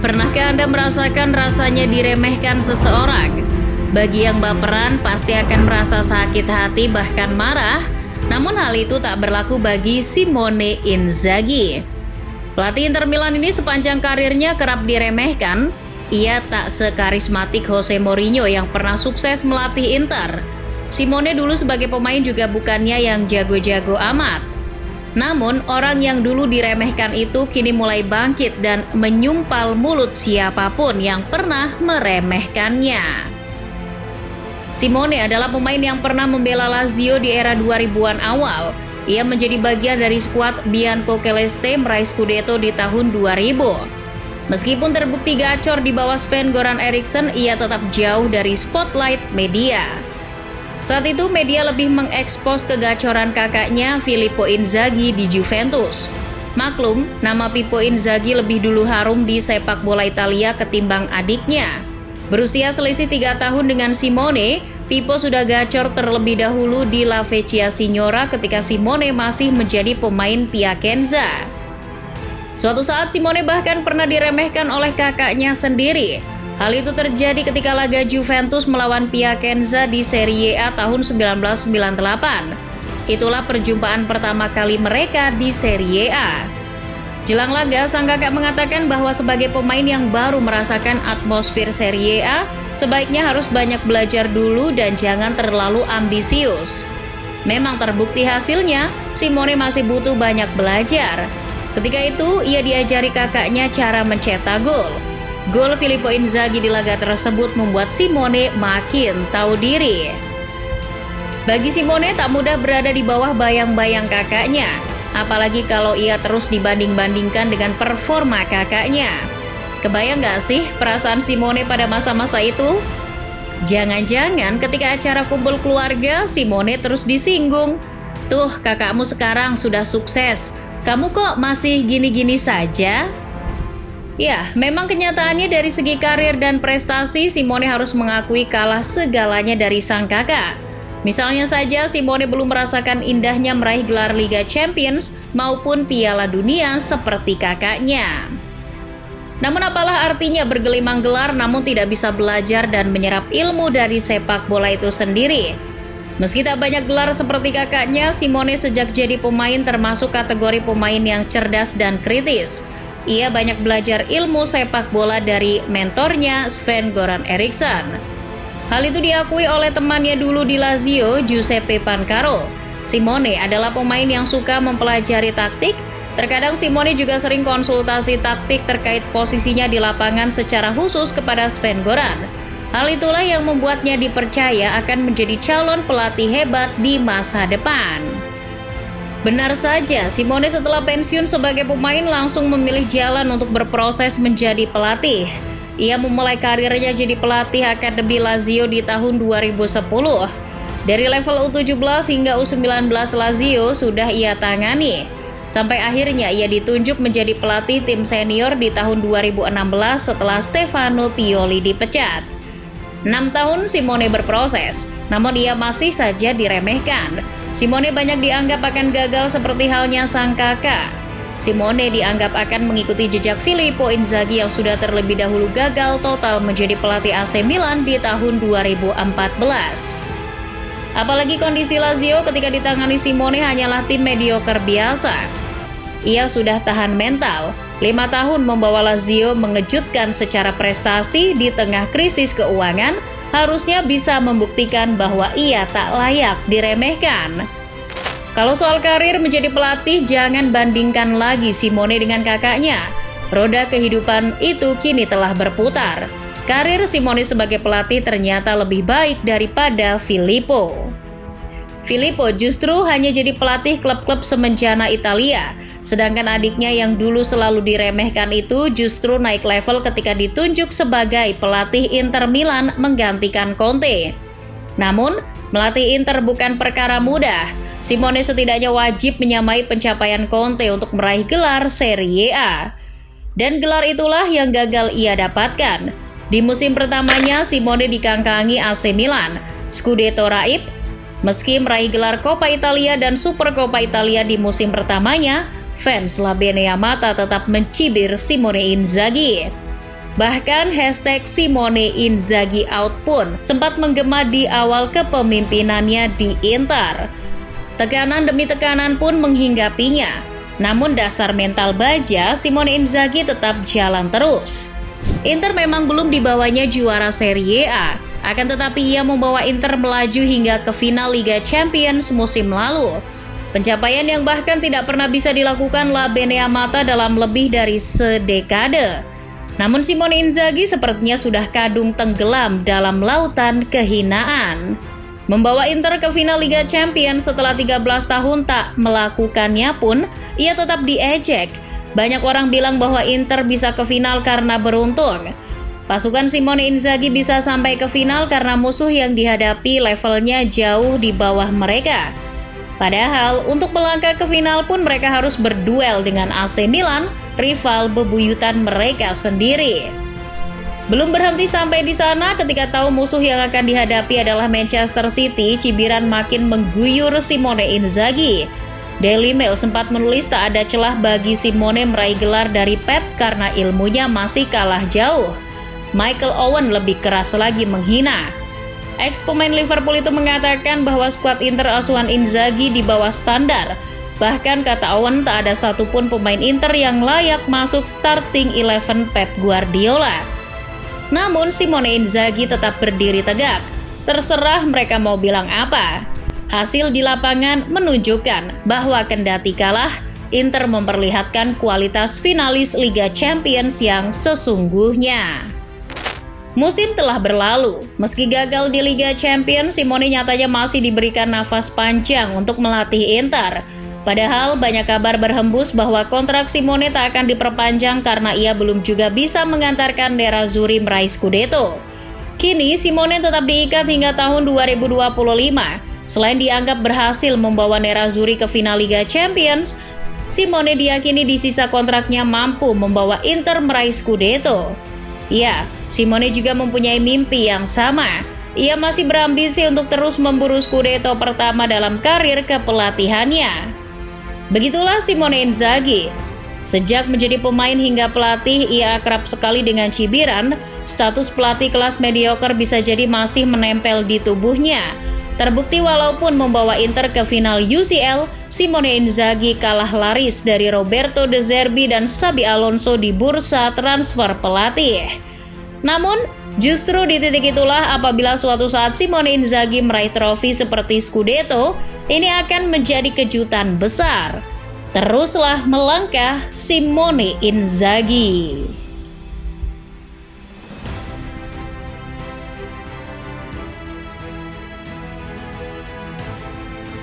Pernahkah Anda merasakan rasanya diremehkan seseorang? Bagi yang baperan pasti akan merasa sakit hati bahkan marah. Namun hal itu tak berlaku bagi Simone Inzaghi. Pelatih Inter Milan ini sepanjang karirnya kerap diremehkan. Ia tak sekarismatik Jose Mourinho yang pernah sukses melatih Inter. Simone dulu sebagai pemain juga bukannya yang jago-jago amat. Namun, orang yang dulu diremehkan itu kini mulai bangkit dan menyumpal mulut siapapun yang pernah meremehkannya. Simone adalah pemain yang pernah membela Lazio di era 2000-an awal. Ia menjadi bagian dari skuad Biancoceleste meraih Scudetto di tahun 2000. Meskipun terbukti gacor di bawah Sven-Goran Eriksson, ia tetap jauh dari spotlight media. Saat itu media lebih mengekspos kegacoran kakaknya Filippo Inzaghi di Juventus. Maklum, nama Pippo Inzaghi lebih dulu harum di sepak bola Italia ketimbang adiknya. Berusia selisih 3 tahun dengan Simone, Pippo sudah gacor terlebih dahulu di La Vecchia Signora ketika Simone masih menjadi pemain Piacenza. Suatu saat Simone bahkan pernah diremehkan oleh kakaknya sendiri. Hal itu terjadi ketika laga Juventus melawan Piacenza di Serie A tahun 1998. Itulah perjumpaan pertama kali mereka di Serie A. Jelang laga, sang kakak mengatakan bahwa sebagai pemain yang baru merasakan atmosfer Serie A, sebaiknya harus banyak belajar dulu dan jangan terlalu ambisius. Memang terbukti hasilnya, Simone masih butuh banyak belajar. Ketika itu, ia diajari kakaknya cara mencetak gol. Gol Filippo Inzaghi di laga tersebut membuat Simone makin tahu diri. Bagi Simone tak mudah berada di bawah bayang-bayang kakaknya, apalagi kalau ia terus dibanding-bandingkan dengan performa kakaknya. Kebayang gak sih perasaan Simone pada masa-masa itu? Jangan-jangan ketika acara kumpul keluarga, Simone terus disinggung. Tuh, kakakmu sekarang sudah sukses. Kamu kok masih gini-gini saja? Ya, memang kenyataannya dari segi karir dan prestasi, Simone harus mengakui kalah segalanya dari sang kakak. Misalnya saja, Simone belum merasakan indahnya meraih gelar Liga Champions maupun Piala Dunia seperti kakaknya. Namun apalah artinya bergelimang gelar namun tidak bisa belajar dan menyerap ilmu dari sepak bola itu sendiri. Meski tak banyak gelar seperti kakaknya, Simone sejak jadi pemain termasuk kategori pemain yang cerdas dan kritis. Ia banyak belajar ilmu sepak bola dari mentornya Sven-Goran Eriksson. Hal itu diakui oleh temannya dulu di Lazio, Giuseppe Pancaro. Simone adalah pemain yang suka mempelajari taktik. Terkadang Simone juga sering konsultasi taktik terkait posisinya di lapangan secara khusus kepada Sven-Goran. Hal itulah yang membuatnya dipercaya akan menjadi calon pelatih hebat di masa depan. Benar saja, Simone setelah pensiun sebagai pemain langsung memilih jalan untuk berproses menjadi pelatih. Ia memulai karirnya jadi pelatih Akademi Lazio di tahun 2010. Dari level U17 hingga U19 Lazio sudah ia tangani. Sampai akhirnya ia ditunjuk menjadi pelatih tim senior di tahun 2016 setelah Stefano Pioli dipecat. 6 tahun Simone berproses, namun ia masih saja diremehkan. Simone banyak dianggap akan gagal seperti halnya sang kakak. Simone dianggap akan mengikuti jejak Filippo Inzaghi yang sudah terlebih dahulu gagal total menjadi pelatih AC Milan di tahun 2014. Apalagi kondisi Lazio ketika ditangani Simone hanyalah tim mediocre biasa. Ia sudah tahan mental. 5 tahun membawa Lazio mengejutkan secara prestasi di tengah krisis keuangan, harusnya bisa membuktikan bahwa ia tak layak diremehkan. Kalau soal karir menjadi pelatih, jangan bandingkan lagi Simone dengan kakaknya. Roda kehidupan itu kini telah berputar. Karir Simone sebagai pelatih ternyata lebih baik daripada Filippo. Filippo justru hanya jadi pelatih klub-klub semenjana Italia. Sedangkan adiknya yang dulu selalu diremehkan itu justru naik level ketika ditunjuk sebagai pelatih Inter Milan menggantikan Conte. Namun, melatih Inter bukan perkara mudah. Simone setidaknya wajib menyamai pencapaian Conte untuk meraih gelar Serie A. Dan gelar itulah yang gagal ia dapatkan. Di musim pertamanya, Simone dikangkangi AC Milan, Scudetto raib. Meski meraih gelar Coppa Italia dan Super Coppa Italia di musim pertamanya, fans La Bene Amata tetap mencibir Simone Inzaghi. Bahkan hashtag Simone Inzaghi out pun sempat menggema di awal kepemimpinannya di Inter. Tekanan demi tekanan pun menghinggapinya. Namun dasar mental baja, Simone Inzaghi tetap jalan terus. Inter memang belum dibawanya juara Serie A, akan tetapi ia membawa Inter melaju hingga ke final Liga Champions musim lalu. Pencapaian yang bahkan tidak pernah bisa dilakukan La Beneamata dalam lebih dari sedekade. Namun Simone Inzaghi sepertinya sudah kadung tenggelam dalam lautan kehinaan. Membawa Inter ke final Liga Champions setelah 13 tahun tak melakukannya pun, ia tetap diejek. Banyak orang bilang bahwa Inter bisa ke final karena beruntung. Pasukan Simone Inzaghi bisa sampai ke final karena musuh yang dihadapi levelnya jauh di bawah mereka. Padahal untuk melangkah ke final pun mereka harus berduel dengan AC Milan, rival bebuyutan mereka sendiri. Belum berhenti sampai di sana, ketika tahu musuh yang akan dihadapi adalah Manchester City, cibiran makin mengguyur Simone Inzaghi. Daily Mail sempat menulis tak ada celah bagi Simone meraih gelar dari Pep karena ilmunya masih kalah jauh. Michael Owen lebih keras lagi menghina. Ex-pemain Liverpool itu mengatakan bahwa skuad Inter asuhan Inzaghi di bawah standar. Bahkan kata Owen tak ada satupun pemain Inter yang layak masuk starting 11 Pep Guardiola. Namun Simone Inzaghi tetap berdiri tegak. Terserah mereka mau bilang apa. Hasil di lapangan menunjukkan bahwa kendati kalah, Inter memperlihatkan kualitas finalis Liga Champions yang sesungguhnya. Musim telah berlalu. Meski gagal di Liga Champions, Simone nyatanya masih diberikan nafas panjang untuk melatih Inter. Padahal banyak kabar berhembus bahwa kontrak Simone tak akan diperpanjang karena ia belum juga bisa mengantarkan Nerazzurri meraih Scudetto. Kini Simone tetap diikat hingga tahun 2025. Selain dianggap berhasil membawa Nerazzurri ke final Liga Champions, Simone diyakini di sisa kontraknya mampu membawa Inter meraih Scudetto. Ya, Simone juga mempunyai mimpi yang sama. Ia masih berambisi untuk terus memburu Scudetto pertama dalam karir kepelatihannya. Begitulah Simone Inzaghi. Sejak menjadi pemain hingga pelatih, ia akrab sekali dengan cibiran. Status pelatih kelas mediocre bisa jadi masih menempel di tubuhnya. Terbukti walaupun membawa Inter ke final UCL, Simone Inzaghi kalah laris dari Roberto De Zerbi dan Xabi Alonso di bursa transfer pelatih. Namun, justru di titik itulah apabila suatu saat Simone Inzaghi meraih trofi seperti Scudetto, ini akan menjadi kejutan besar. Teruslah melangkah Simone Inzaghi.